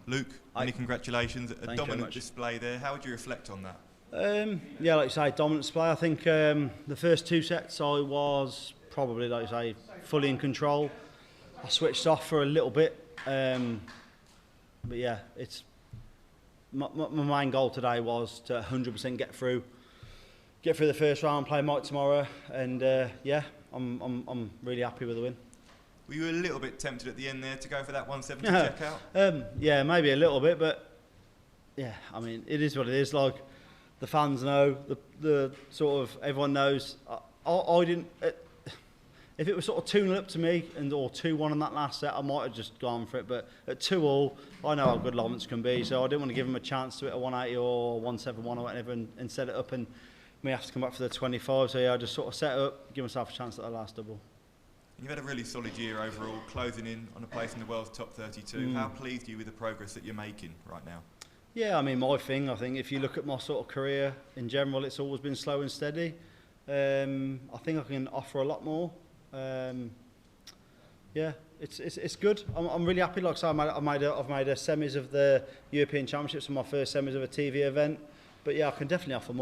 Luke, many congratulations. A dominant display there. How would you reflect on that? Yeah, like you say, dominant display. I think the first 2 sets I was probably, like you say, fully in control. I switched off for a little bit, but yeah, it's my main goal today was to 100% get through the first round, play Mike tomorrow, and yeah, I'm really happy with the win. Were you a little bit tempted at the end there to go for that 170 check out? Yeah, maybe a little bit, but yeah, I mean, it is what it is. Like, the fans know, the sort of, everyone knows. I didn't, if it was sort of 2-0 up to me or 2-1 on that last set, I might have just gone for it, but at 2-all, I know how good Lourence can be, so I didn't want to give him a chance to hit a 180 or 171 or whatever and set it up and me have to come back for the 25, so yeah, I just sort of set it up, give myself a chance at the last double. You've had a really solid year overall, closing in on a place in the world's top 32. How pleased are you with the progress that you're making right now? Yeah, I mean, my thing, I think if you look at my sort of career in general, it's always been slow and steady. I think I can offer a lot more. Yeah, it's good. I'm really happy. Like I say, I've made a semis of the European Championships and my first semis of a TV event. But yeah, I can definitely offer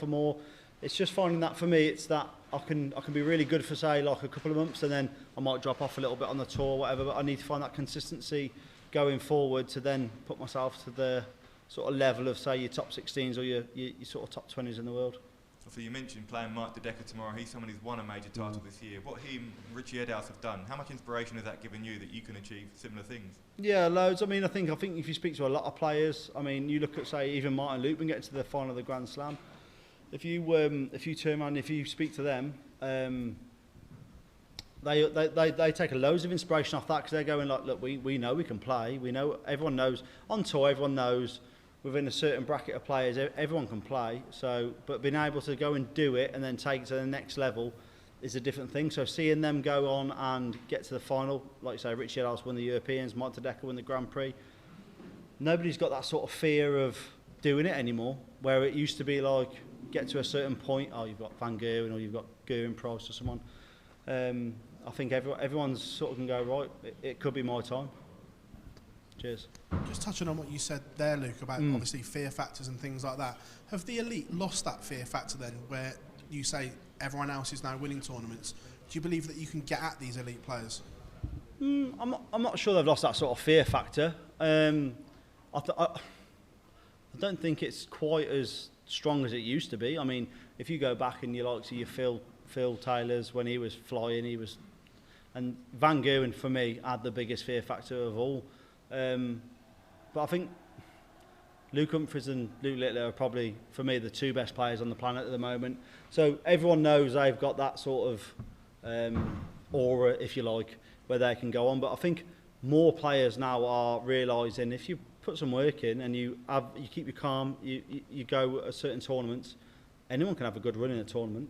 more. It's just finding that for me, it's that I can be really good for, say, like a couple of months, and then I might drop off a little bit on the tour or whatever, but I need to find that consistency going forward to then put myself to the sort of level of, say, your top 16s or your sort of top 20s in the world. So you mentioned playing Mike De tomorrow. He's someone who's won a major title this year. What he and Richie Woodhouse have done, how much inspiration has that given you that you can achieve similar things? Yeah, loads. I mean, I think if you speak to a lot of players, I mean, you look at, say, even Martin Luke and get to the final of the Grand Slam. If you turn around, if you speak to them, they take loads of inspiration off that, because they're going like, look, we know we can play. We know, everyone knows on tour. Everyone knows within a certain bracket of players, everyone can play. So, but being able to go and do it and then take it to the next level is a different thing. So seeing them go on and get to the final, like you say, Richie Woodhouse won the Europeans, Mike De won the Grand Prix. Nobody's got that sort of fear of doing it anymore, where it used to be like, get to a certain point, oh, you've got Van Gerwen or you've got Gerwen Price or someone. I think everyone's sort of can go, right, it could be my time. Cheers. Just touching on what you said there, Luke, about obviously fear factors and things like that. Have the elite lost that fear factor then, where you say everyone else is now winning tournaments? Do you believe that you can get at these elite players? I'm not sure they've lost that sort of fear factor. I don't think it's quite as strong as it used to be. I mean, if you go back and you like to your Phil Taylor's when he was flying, and Van Gerwen for me had the biggest fear factor of all. But I think Luke Humphries and Luke Littler are probably, for me, the 2 best players on the planet at the moment. So everyone knows they've got that sort of aura, if you like, where they can go on. But I think more players now are realising if you put some work in and you keep your calm, you go at certain tournaments, anyone can have a good run in a tournament.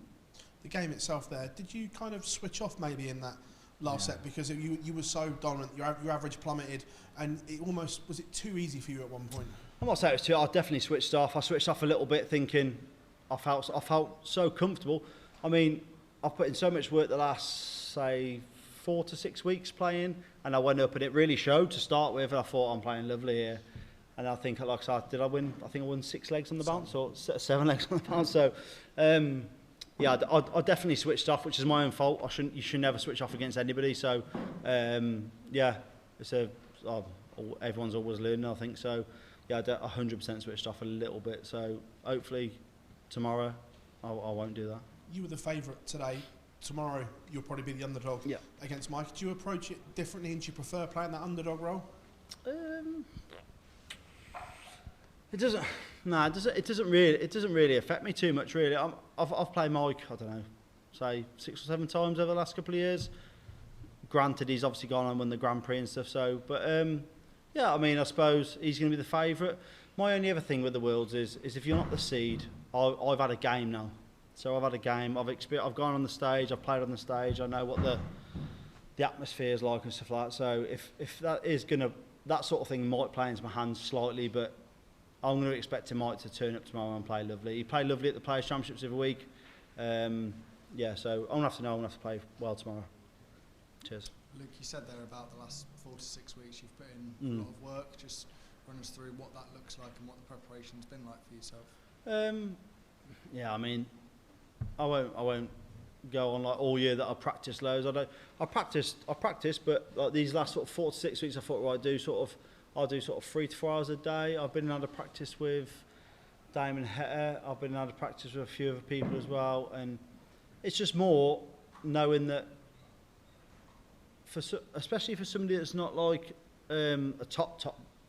The game itself there, did you kind of switch off maybe in that last set, because you were so dominant, your average plummeted, and it almost, was it too easy for you at one point? I'm not saying it was too, I definitely switched off. I switched off a little bit thinking I felt so comfortable. I mean, I've put in so much work the last, say, 4 to 6 weeks playing, and I went up and it really showed to start with. I thought, I'm playing lovely here. And I think, like I said, did I win? I think I won 6 legs on the bounce, or 7 legs on the bounce. So, yeah, I definitely switched off, which is my own fault. You should never switch off against anybody. So, yeah, everyone's always learning, I think. So, yeah, I 100% switched off a little bit. So, hopefully, tomorrow, I won't do that. You were the favourite today. Tomorrow, you'll probably be the underdog against Mike. Do you approach it differently, and do you prefer playing that underdog role? It doesn't. No, it doesn't really affect me too much, really. I've played Mike, I don't know, say 6 or 7 times over the last couple of years. Granted, he's obviously gone and won the Grand Prix and stuff. So, but yeah, I mean, I suppose he's going to be the favourite. My only other thing with the Worlds is if you're not the seed, I've had a game now. So I've had a game. I've gone on the stage. I've played on the stage. I know what the atmosphere is like and stuff like that. So if that is that sort of thing might play into my hands slightly, but I'm going to expect Mike to turn up tomorrow and play lovely. He played lovely at the Players' Championships every week. Yeah, so I'm going to have to play well tomorrow. Cheers. Luke, you said there about the last 4 to 6 weeks you've put in a lot of work. Just run us through what that looks like and what the preparation's been like for yourself. Yeah, I mean, I won't go on like all year that I practice loads. I practice, but like these last sort of 4 to 6 weeks, I thought, right, I'll do sort of 3 to 4 hours a day. I've been in under practice with Damon Hetter. I've been in under practice with a few other people as well, and it's just more knowing that, especially for somebody that's not like a top,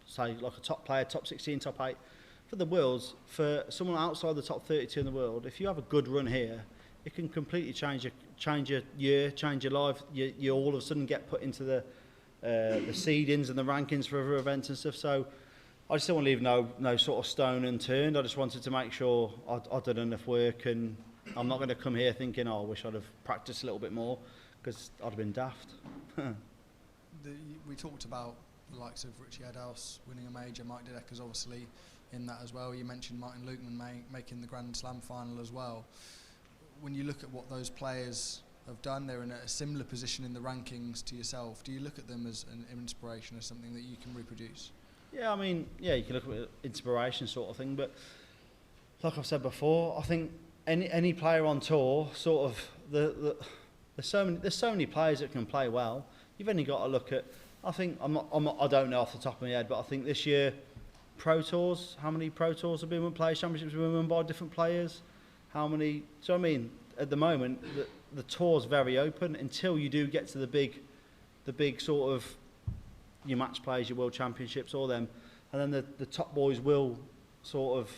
say like a top player, top 16, top 8, for the Worlds, for someone outside the top 32 in the world, if you have a good run here, it can completely change your year, change your life. You all of a sudden get put into the seedings and the rankings for other events and stuff. So I just don't want to leave no sort of stone unturned. I just wanted to make sure I'd done enough work, and I'm not going to come here thinking, oh, I wish I'd have practiced a little bit more, because I'd have been daft. We talked about the likes of Richie Woodhouse winning a major, Mike Didecker's obviously in that as well. You mentioned Martin Lukeman making the Grand Slam final as well. When you look at what those players have done, they're in a similar position in the rankings to yourself. Do you look at them as an inspiration, as something that you can reproduce? Yeah, I mean, yeah, you can look at it inspiration sort of thing, but like I've said before, I think any player on tour, sort of there's so many players that can play well. You've only got to look at, I think I don't know off the top of my head, but I think this year Pro Tours, how many Pro Tours have been won, Players Championships have been won by different players? How many? So I mean, at the moment the tour's very open until you do get to the big sort of your match plays, your World Championships, all them, and then the top boys will sort of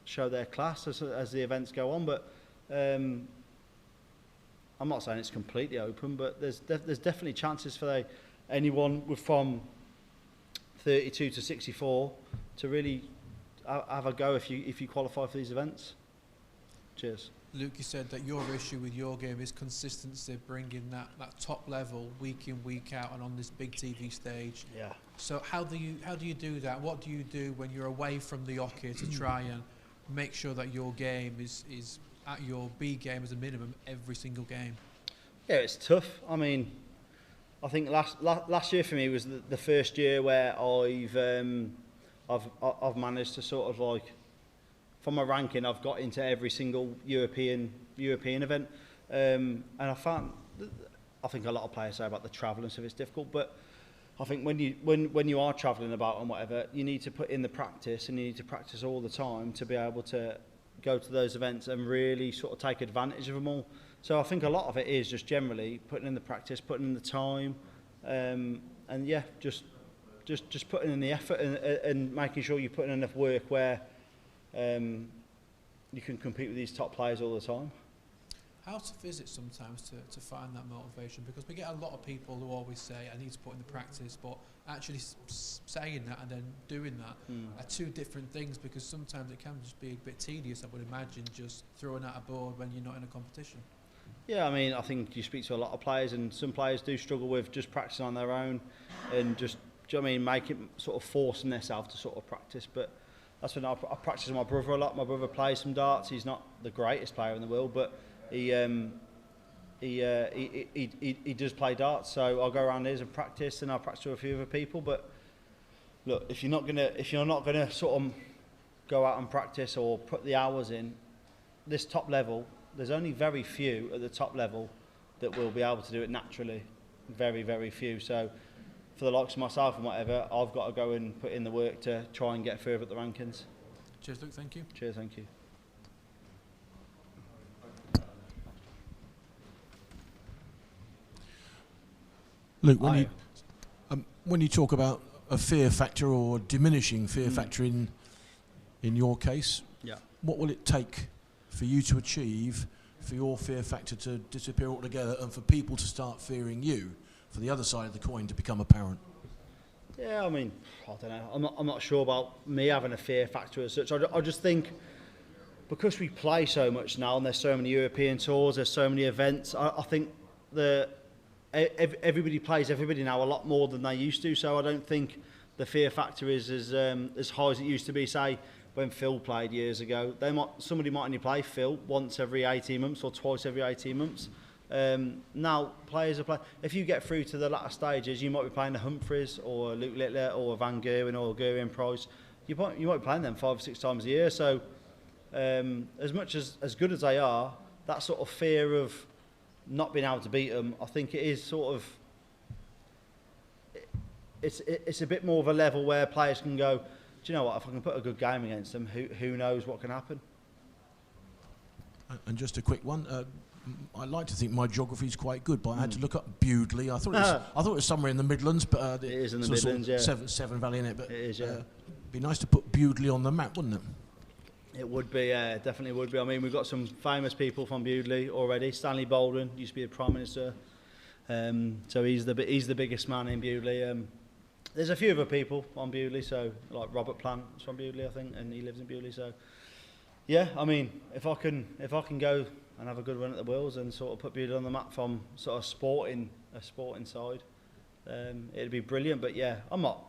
show their class as the events go on. But I'm not saying it's completely open, but there's definitely chances for anyone from 32 to 64 to really have a go if you qualify for these events. Cheers. Luke, you said that your issue with your game is consistency, bringing that top level week in, week out, and on this big TV stage. Yeah. So how do you do that? What do you do when you're away from the hockey to try and make sure that your game is at your B game as a minimum every single game? Yeah, it's tough. I mean, I think last year for me was the first year where I've managed to sort of like, from my ranking, I've got into every single European event, and I think a lot of players say about the travel and stuff, it's difficult, but I think when you are travelling about and whatever, you need to put in the practice, and you need to practice all the time to be able to go to those events and really sort of take advantage of them all. So I think a lot of it is just generally putting in the practice, putting in the time, and yeah, just putting in the effort and making sure you're putting enough work where you can compete with these top players all the time. How tough is it sometimes to find that motivation? Because we get a lot of people who always say, I need to put in the practice, but actually saying that and then doing that are two different things, because sometimes it can just be a bit tedious, I would imagine, just throwing out a board when you're not in a competition. Yeah, I mean, I think you speak to a lot of players, and some players do struggle with just practicing on their own and just, do you know what I mean, make it sort of forcing themselves to sort of practice. But that's when I practice with my brother a lot. My brother plays some darts. He's not the greatest player in the world, but he does play darts. So I'll go around his and practice, and I'll practice with a few other people. But look, if you're not gonna sort of go out and practice or put the hours in, this top level, there's only very few at the top level that will be able to do it naturally. Very, very few. So for the likes of myself and whatever, I've got to go and put in the work to try and get further at the rankings. Cheers, Luke. Thank you. Cheers, thank you. Luke, when you talk about a fear factor or diminishing fear factor in your case, what will it take for you to achieve for your fear factor to disappear altogether and for people to start fearing you, for the other side of the coin to become apparent? Yeah, I mean, I don't know. I'm not sure about me having a fear factor as such. I just think because we play so much now and there's so many European tours, there's so many events, I think everybody plays everybody now a lot more than they used to. So I don't think the fear factor is as high as it used to be, say, when Phil played years ago. Somebody might only play Phil once every 18 months or twice every 18 months. Now players are playing. If you get through to the latter stages, you might be playing the Humphreys or Luke Littler or Van Gerwen or Gerwen Price. You might be playing them 5 or 6 times a year. So as much as good as they are, that sort of fear of not being able to beat them, I think it is sort of. It's a bit more of a level where players can go, do you know what, if I can put a good game against them, who knows what can happen. And just a quick one, I like to think my geography is quite good, but I had to look up Bewdley. I thought it was somewhere in the Midlands, but it is in the Midlands, yeah. Severn Valley in it, but it is, yeah. It'd be nice to put Bewdley on the map, wouldn't it? It would be, yeah, definitely would be. I mean, we've got some famous people from Bewdley already. Stanley Baldwin used to be the Prime Minister, so he's the biggest man in Bewdley. There's a few other people on Bewdley, so like Robert Plant's from Bewdley, I think, and he lives in Bewdley. So, yeah, I mean, if I can go and have a good run at the Worlds and sort of put Bewdley on the map from sort of a sporting side, it'd be brilliant. But yeah, I'm not,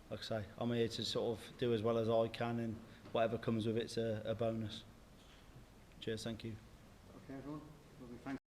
like I say, I'm here to sort of do as well as I can, and whatever comes with it's a bonus. Cheers, thank you. Okay, everyone.